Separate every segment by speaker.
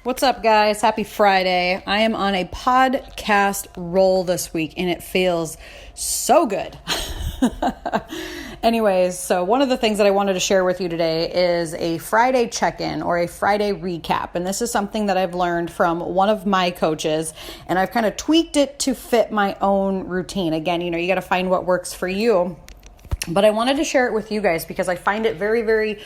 Speaker 1: What's up, guys? Happy Friday. I am on a podcast roll this week, and it feels so good. Anyways, so one of the things that I wanted to share with you today is a Friday check-in or a Friday recap. And this is something that I've learned from one of my coaches, and I've kind of tweaked it to fit my own routine. Again, you got to find what works for you. But I wanted to share it with you guys because I find it very, very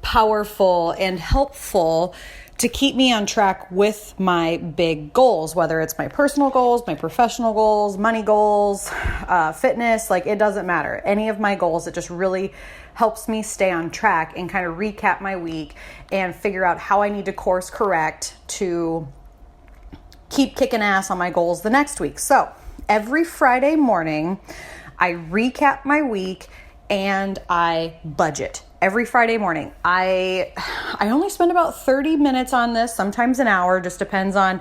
Speaker 1: powerful and helpful to keep me on track with my big goals, whether it's my personal goals, my professional goals, money goals, fitness, it doesn't matter. Any of my goals, it just really helps me stay on track and kind of recap my week and figure out how I need to course correct to keep kicking ass on my goals the next week. So every Friday morning, I recap my week and I budget. Every Friday morning. I only spend about 30 minutes on this, sometimes an hour, just depends on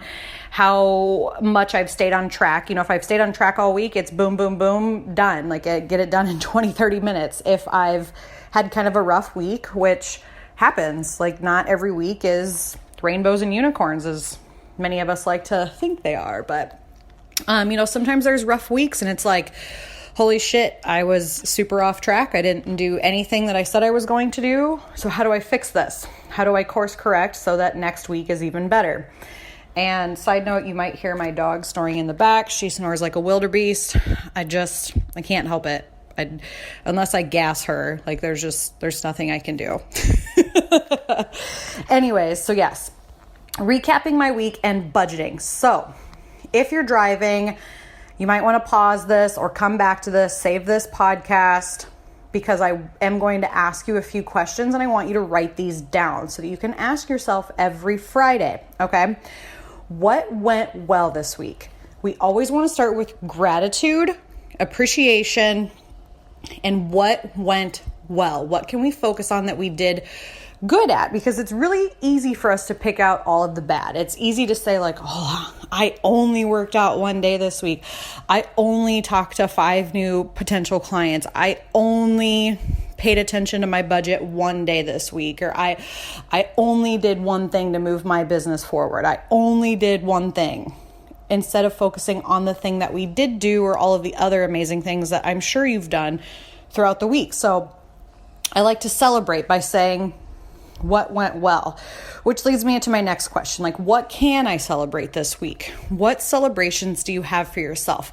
Speaker 1: how much I've stayed on track. If I've stayed on track all week, it's boom, boom, boom, done. I get it done in 20, 30 minutes. If I've had kind of a rough week, which happens, not every week is rainbows and unicorns, as many of us like to think they are. But, sometimes there's rough weeks and it's holy shit, I was super off track. I didn't do anything that I said I was going to do. So how do I fix this? How do I course correct so that next week is even better? And side note, you might hear my dog snoring in the back. She snores like a wildebeest. I can't help it. Unless I gas her, there's nothing I can do. Anyways, so yes, recapping my week and budgeting. So if you're driving, you might want to pause this or come back to this, save this podcast, because I am going to ask you a few questions and I want you to write these down so that you can ask yourself every Friday, okay? What went well this week? We always want to start with gratitude, appreciation, and what went well. What can we focus on that we did good at? Because it's really easy for us to pick out all of the bad. It's easy to say I only worked out one day this week. I only talked to 5 new potential clients. I only paid attention to my budget one day this week. Or I only did one thing to move my business forward. I only did one thing, instead of focusing on the thing that we did do or all of the other amazing things that I'm sure you've done throughout the week. So I like to celebrate by saying what went well, which leads me into my next question. What can I celebrate this week? What celebrations do you have for yourself?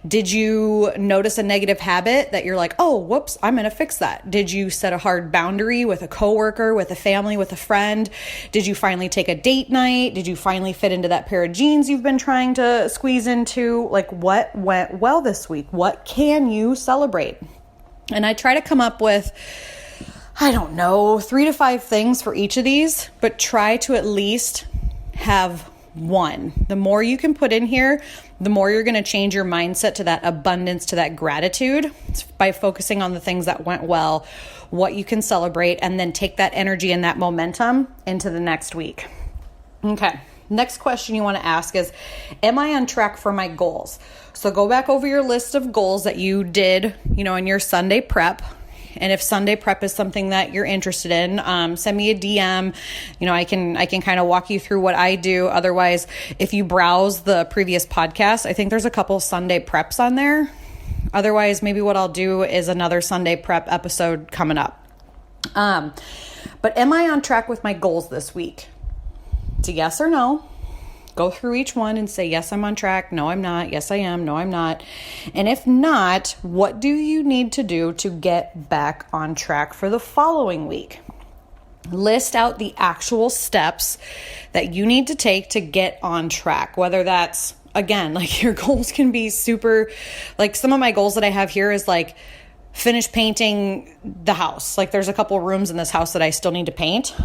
Speaker 1: Did you notice a negative habit that you're oh, whoops, I'm going to fix that? Did you set a hard boundary with a coworker, with a family, with a friend? Did you finally take a date night? Did you finally fit into that pair of jeans you've been trying to squeeze into? What went well this week? What can you celebrate? And I try to come up with 3 to 5 things for each of these, but try to at least have one. The more you can put in here, the more you're going to change your mindset to that abundance, to that gratitude, by focusing on the things that went well, what you can celebrate, and then take that energy and that momentum into the next week. Okay. Next question you want to ask is, am I on track for my goals? So go back over your list of goals that you did, in your Sunday prep. And if Sunday prep is something that you're interested in, send me a DM. I can kind of walk you through what I do. Otherwise, if you browse the previous podcast, I think there's a couple Sunday preps on there. Otherwise, maybe what I'll do is another Sunday prep episode coming up. But am I on track with my goals this week? It's a yes or no. Go through each one and say, yes, I'm on track. No, I'm not. Yes, I am. No, I'm not. And if not, what do you need to do to get back on track for the following week? List out the actual steps that you need to take to get on track, whether that's, again, your goals can be super, some of my goals that I have here is finish painting the house. There's a couple rooms in this house that I still need to paint.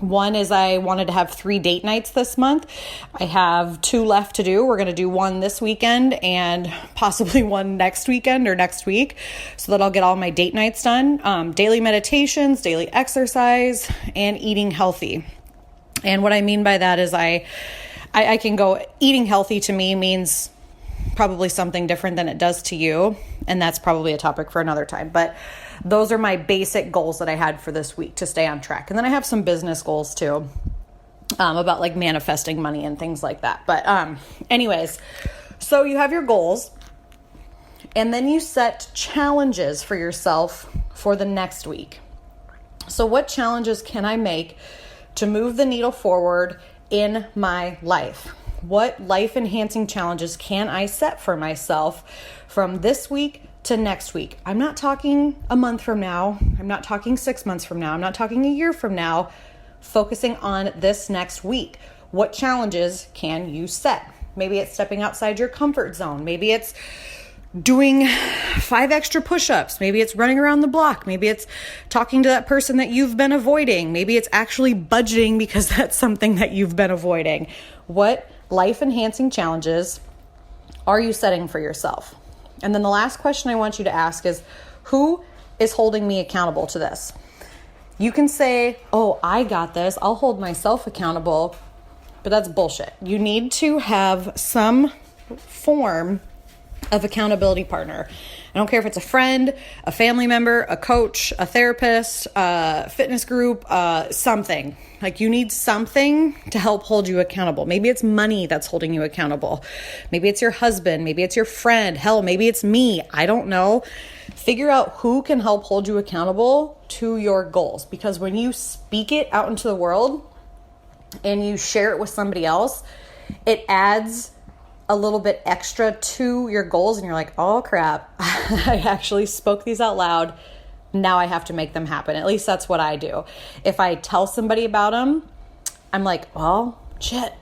Speaker 1: One is I wanted to have 3 date nights this month. I have 2 left to do. We're going to do one this weekend and possibly one next weekend or next week so that I'll get all my date nights done. Daily meditations, daily exercise, and eating healthy. And what I mean by that is I can go, eating healthy to me means probably something different than it does to you. And that's probably a topic for another time. But those are my basic goals that I had for this week to stay on track. And then I have some business goals too. about like manifesting money and things like that. But anyways, so you have your goals, and then you set challenges for yourself for the next week. So what challenges can I make to move the needle forward in my life? What life-enhancing challenges can I set for myself from this week to next week? I'm not talking a month from now. I'm not talking 6 months from now. I'm not talking a year from now. Focusing on this next week. What challenges can you set? Maybe it's stepping outside your comfort zone. Maybe it's doing 5 extra push-ups. Maybe it's running around the block. Maybe it's talking to that person that you've been avoiding. Maybe it's actually budgeting because that's something that you've been avoiding. What life-enhancing challenges are you setting for yourself? And then the last question I want you to ask is, who is holding me accountable to this? You can say, oh, I got this. I'll hold myself accountable. But that's bullshit. You need to have some form of accountability partner. I don't care if it's a friend, a family member, a coach, a therapist, a fitness group, something. Like you need something to help hold you accountable. Maybe it's money that's holding you accountable. Maybe it's your husband. Maybe it's your friend. Hell, maybe it's me. I don't know. Figure out who can help hold you accountable to your goals. Because when you speak it out into the world and you share it with somebody else, it adds a little bit extra to your goals. And you're like, oh crap, I actually spoke these out loud. Now I have to make them happen. At least that's what I do. If I tell somebody about them, I'm like, well, shit.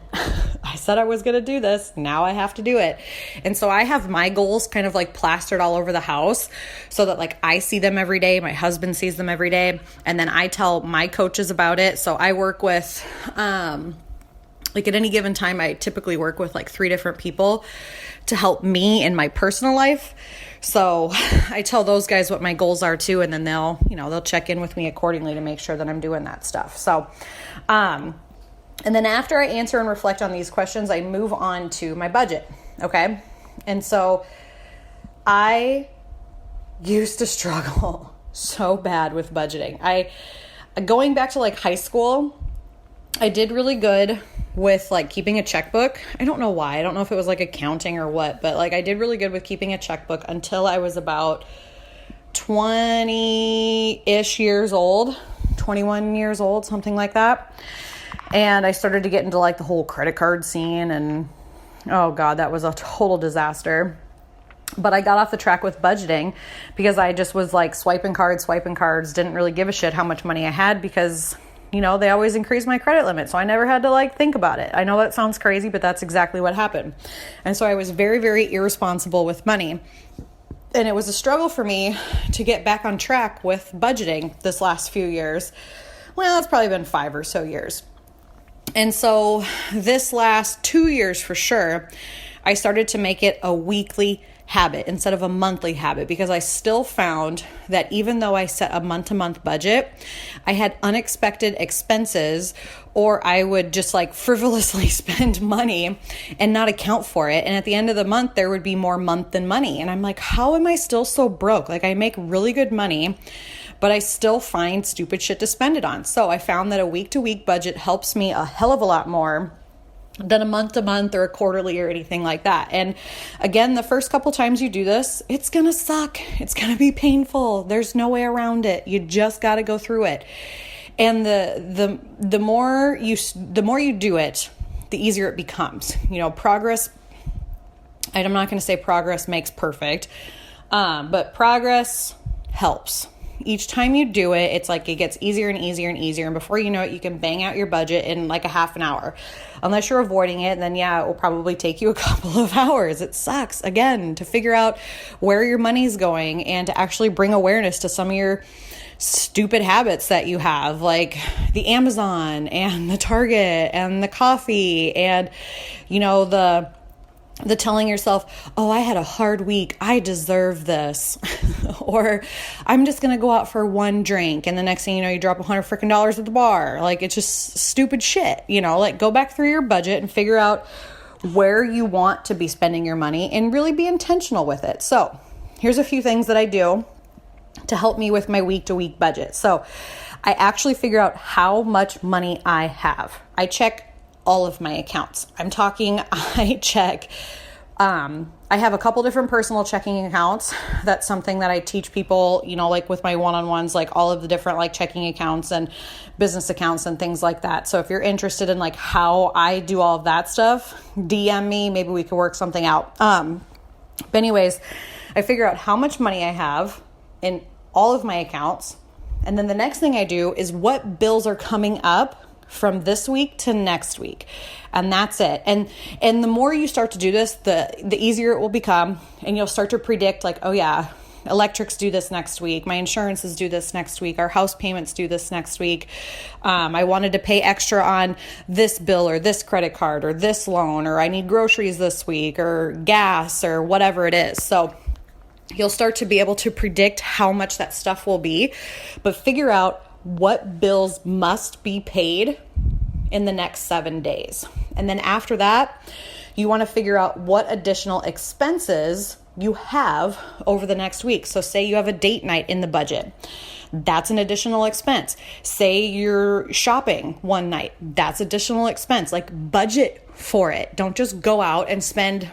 Speaker 1: I said I was going to do this. Now I have to do it. And so I have my goals kind of like plastered all over the house so that like I see them every day. My husband sees them every day. And then I tell my coaches about it. So I work with, like at any given time, I typically work with like 3 different people to help me in my personal life. So I tell those guys what my goals are too. And then they'll check in with me accordingly to make sure that I'm doing that stuff. So, and then after I answer and reflect on these questions, I move on to my budget. Okay. And so I used to struggle so bad with budgeting. Going back to like high school, I did really good with like keeping a checkbook. I don't know why. I don't know if it was like accounting or what, but like I did really good with keeping a checkbook until I was about 20-ish years old, 21 years old, something like that. And I started to get into like the whole credit card scene, and oh God, that was a total disaster. But I got off the track with budgeting because I just was like swiping cards, didn't really give a shit how much money I had because, they always increased my credit limit. So I never had to like think about it. I know that sounds crazy, but that's exactly what happened. And so I was very, very irresponsible with money. And it was a struggle for me to get back on track with budgeting this last few years. Well, it's probably been 5 or so years. And so this last 2 years for sure, I started to make it a weekly habit instead of a monthly habit because I still found that even though I set a month-to-month budget, I had unexpected expenses or I would just like frivolously spend money and not account for it. And at the end of the month, there would be more month than money. And I'm like, how am I still so broke? Like I make really good money, but I still find stupid shit to spend it on. So I found that a week-to-week budget helps me a hell of a lot more than a month-to-month or a quarterly or anything like that. And again, the first couple times you do this, it's going to suck. It's going to be painful. There's no way around it. You just got to go through it. And the more you do it, the easier it becomes. Progress, I'm not going to say progress makes perfect, but progress helps. Each time you do it, it's like it gets easier and easier and easier. And before you know it, you can bang out your budget in like a half an hour. Unless you're avoiding it, then yeah, it will probably take you a couple of hours. It sucks, again, to figure out where your money's going and to actually bring awareness to some of your stupid habits that you have, like the Amazon and the Target and the coffee and, the telling yourself, oh, I had a hard week, I deserve this. Or I'm just going to go out for one drink. And the next thing you know, you drop $100 freaking at the bar. Like, it's just stupid shit, like go back through your budget and figure out where you want to be spending your money and really be intentional with it. So here's a few things that I do to help me with my week-to-week budget. So I actually figure out how much money I have. I check all of my accounts. I have a couple different personal checking accounts. That's something that I teach people, like with my one-on-ones, like all of the different like checking accounts and business accounts and things like that. So if you're interested in like how I do all of that stuff, DM me, maybe we could work something out. But anyways, I figure out how much money I have in all of my accounts. And then the next thing I do is what bills are coming up from this week to next week. And that's it. And the more you start to do this, the easier it will become. And you'll start to predict like, oh yeah, electrics do this next week. My insurances do this next week. Our house payments do this next week. I wanted to pay extra on this bill or this credit card or this loan, or I need groceries this week or gas or whatever it is. So you'll start to be able to predict how much that stuff will be, but figure out what bills must be paid in the next 7 days. And then after that, you want to figure out what additional expenses you have over the next week. So say you have a date night in the budget. That's an additional expense. Say you're shopping one night. That's additional expense. Like budget for it. Don't just go out and spend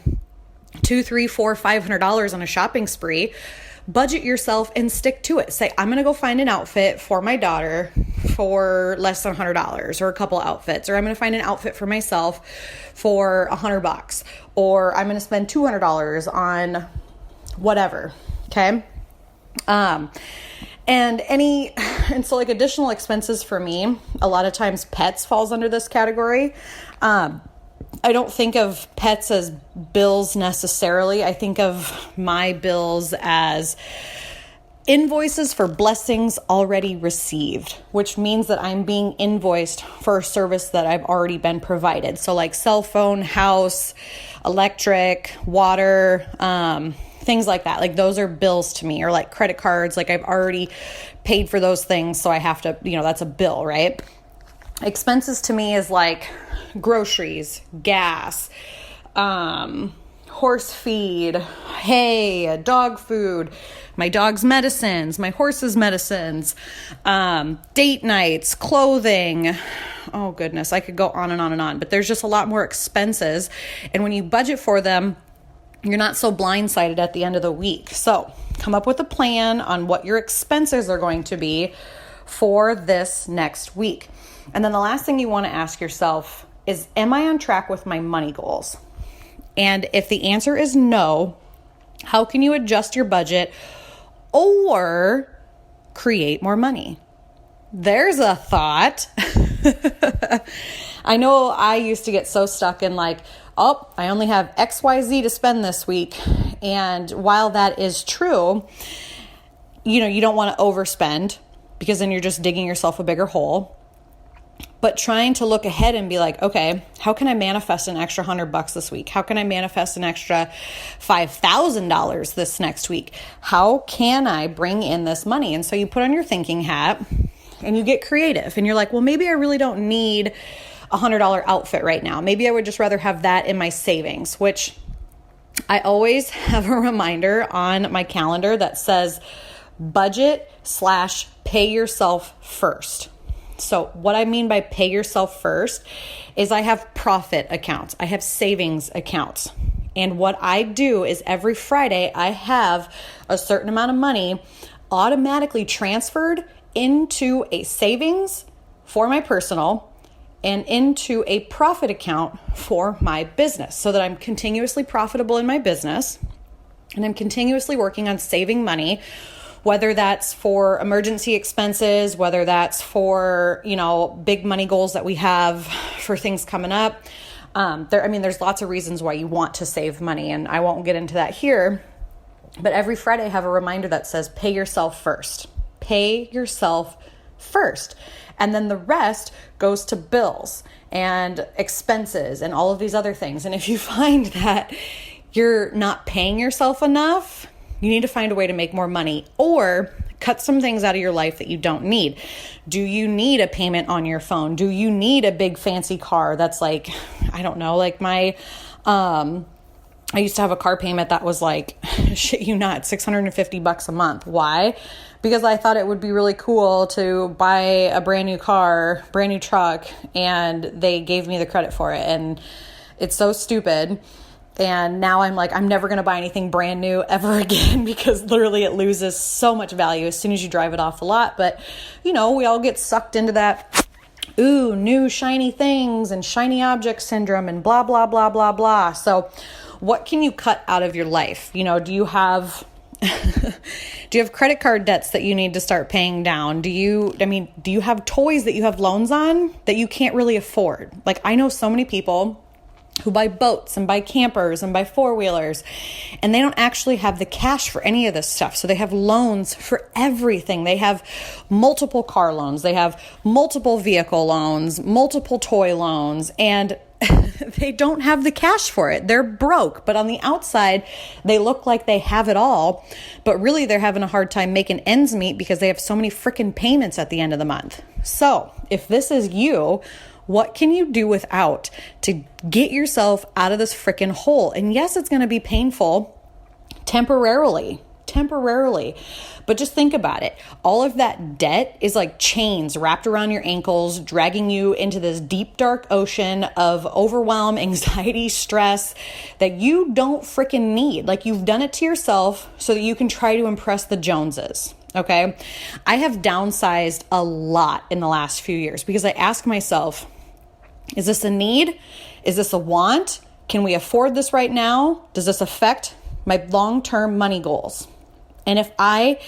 Speaker 1: $200, $300, $400, $500 on a shopping spree. Budget yourself and stick to it. Say, I'm going to go find an outfit for my daughter for less than $100 or a couple outfits, or I'm going to find an outfit for myself for $100, or I'm going to spend $200 on whatever. Okay. And so like additional expenses for me, a lot of times pets falls under this category. I don't think of pets as bills necessarily. I think of my bills as invoices for blessings already received, which means that I'm being invoiced for a service that I've already been provided. So like cell phone, house, electric, water, things like that. Like those are bills to me, or like credit cards. Like I've already paid for those things. So I have to, that's a bill, right? Expenses to me is like groceries, gas, horse feed, hay, dog food, my dog's medicines, my horse's medicines, date nights, clothing. Oh goodness, I could go on and on and on, but there's just a lot more expenses. And when you budget for them, you're not so blindsided at the end of the week. So come up with a plan on what your expenses are going to be for this next week. And then the last thing you want to ask yourself is, am I on track with my money goals? And if the answer is no, how can you adjust your budget or create more money? There's a thought. I know I used to get so stuck in like, oh, I only have XYZ to spend this week. And while that is true, you don't want to overspend, because then you're just digging yourself a bigger hole. But trying to look ahead and be like, okay, how can I manifest an extra $100 this week? How can I manifest an extra $5,000 this next week? How can I bring in this money? And so you put on your thinking hat and you get creative, and you're like, well, maybe I really don't need a $100 outfit right now. Maybe I would just rather have that in my savings, which I always have a reminder on my calendar that says budget/pay yourself first. So what I mean by pay yourself first is I have profit accounts. I have savings accounts. And what I do is every Friday I have a certain amount of money automatically transferred into a savings for my personal and into a profit account for my business, so that I'm continuously profitable in my business and I'm continuously working on saving money, whether that's for emergency expenses, whether that's for, big money goals that we have for things coming up. There's lots of reasons why you want to save money, and I won't get into that here. But every Friday I have a reminder that says, pay yourself first. Pay yourself first. And then the rest goes to bills and expenses and all of these other things. And if you find that you're not paying yourself enough, you need to find a way to make more money, or cut some things out of your life that you don't need. Do you need a payment on your phone? Do you need a big fancy car that's like, I don't know, like my I used to have a car payment that was like, shit you not, $650 a month. Why? Because I thought it would be really cool to buy a brand new car, brand new truck, and they gave me the credit for it. And it's so stupid. And now I'm like, I'm never going to buy anything brand new ever again, because literally it loses so much value as soon as you drive it off the lot. But, we all get sucked into that, ooh, new shiny things and shiny object syndrome and blah, blah, blah, blah, blah. So what can you cut out of your life? Do you have credit card debts that you need to start paying down? Do you have toys that you have loans on that you can't really afford? Like, I know so many people who buy boats and buy campers and buy four-wheelers, and they don't actually have the cash for any of this stuff. So they have loans for everything. They have multiple car loans. They have multiple vehicle loans, multiple toy loans, and they don't have the cash for it. They're broke, but on the outside, they look like they have it all, but really they're having a hard time making ends meet because they have so many freaking payments at the end of the month. So if this is you, what can you do without to get yourself out of this freaking hole? And yes, it's going to be painful temporarily, but just think about it. All of that debt is like chains wrapped around your ankles, dragging you into this deep, dark ocean of overwhelm, anxiety, stress that you don't freaking need. Like, you've done it to yourself so that you can try to impress the Joneses. Okay. I have downsized a lot in the last few years because I ask myself, is this a need? Is this a want? Can we afford this right now? Does this affect my long-term money goals? And if I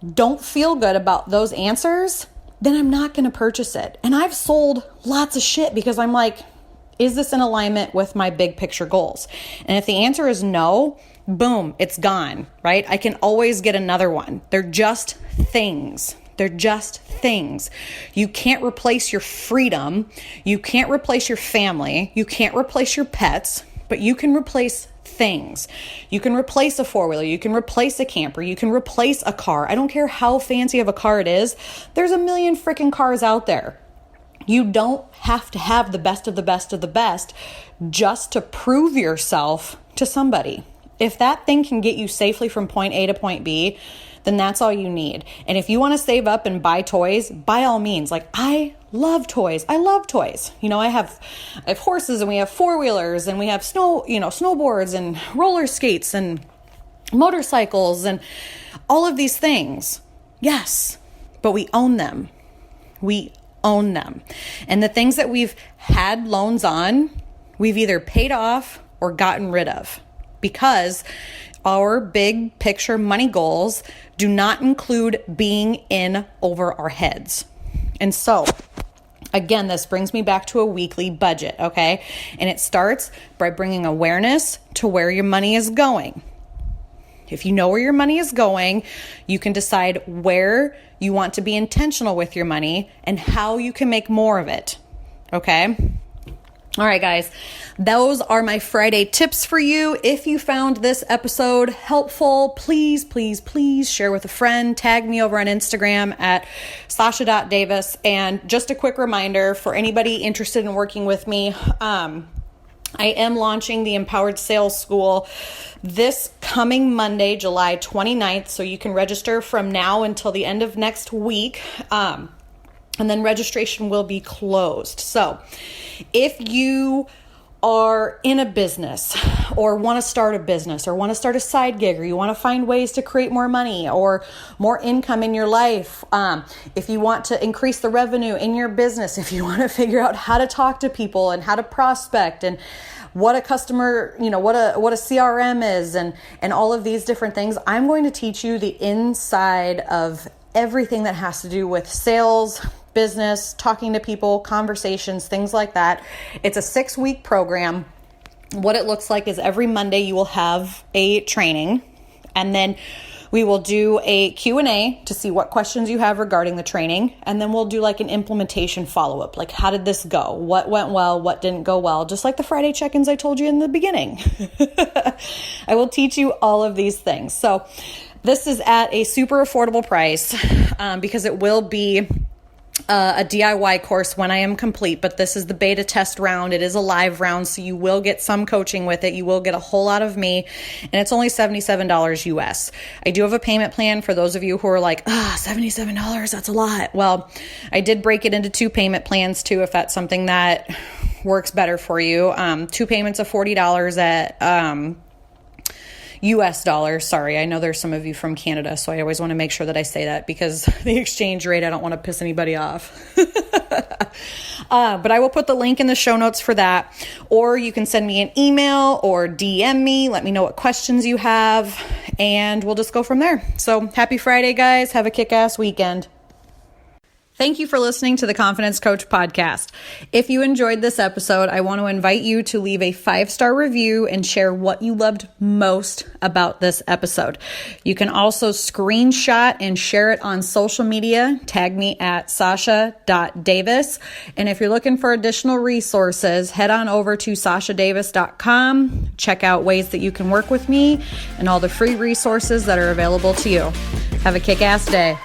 Speaker 1: don't feel good about those answers, then I'm not going to purchase it. And I've sold lots of shit because I'm like, is this in alignment with my big picture goals? And if the answer is no, boom, it's gone, right? I can always get another one. They're just things. You can't replace your freedom. You can't replace your family. You can't replace your pets, but you can replace things. You can replace a four-wheeler. You can replace a camper. You can replace a car. I don't care how fancy of a car it is. There's a million freaking cars out there. You don't have to have the best of the best of the best just to prove yourself to somebody. If that thing can get you safely from point A to point B, then that's all you need. And if you want to save up and buy toys, by all means. Like, I love toys. I have horses, and we have four-wheelers, and we have snowboards and roller skates and motorcycles and all of these things. Yes, but we own them. And the things that we've had loans on, we've either paid off or gotten rid of, because our big picture money goals do not include being in over our heads. And so, again, this brings me back to a weekly budget, okay? And it starts by bringing awareness to where your money is going. If you know where your money is going, you can decide where you want to be intentional with your money and how you can make more of it, okay? All right, guys, those are my Friday tips for you. If you found this episode helpful, please share with a friend. Tag me over on Instagram at sasha.davis. And just a quick reminder for anybody interested in working with me, I am launching the Empowered Sales School this coming Monday, July 29th. So you can register from now until the end of next week. And then registration will be closed. So if you are in a business or want to start a business or want to start a side gig, or you want to find ways to create more money or more income in your life, if you want to increase the revenue in your business, if you want to figure out how to talk to people and how to prospect and what a customer, what a CRM is and all of these different things, I'm going to teach you the inside of everything that has to do with sales, business, talking to people, conversations, things like that. It's a 6-week program. What it looks like is every Monday you will have a training, and then we will do a Q&A to see what questions you have regarding the training. And then we'll do like an implementation follow-up. Like, how did this go? What went well? What didn't go well? Just like the Friday check-ins I told you in the beginning. I will teach you all of these things. So this is at a super affordable price because it will be a DIY course when I am complete, but this is the beta test round. It is a live round, so you will get some coaching with it. You will get a whole lot of me, and it's only $77 US. I do have a payment plan for those of you who are like, $77, that's a lot. Well, I did break it into 2 payment plans too, if that's something that works better for you. 2 payments of $40 at US dollars. Sorry, I know there's some of you from Canada, so I always want to make sure that I say that because the exchange rate, I don't want to piss anybody off. But I will put the link in the show notes for that, or you can send me an email or DM me. Let me know what questions you have, and we'll just go from there. So happy Friday, guys. Have a kick-ass weekend. Thank you for listening to the Confidence Coach podcast. If you enjoyed this episode, I want to invite you to leave a 5-star review and share what you loved most about this episode. You can also screenshot and share it on social media. Tag me at sasha.davis. And if you're looking for additional resources, head on over to sashadavis.com. Check out ways that you can work with me and all the free resources that are available to you. Have a kick-ass day.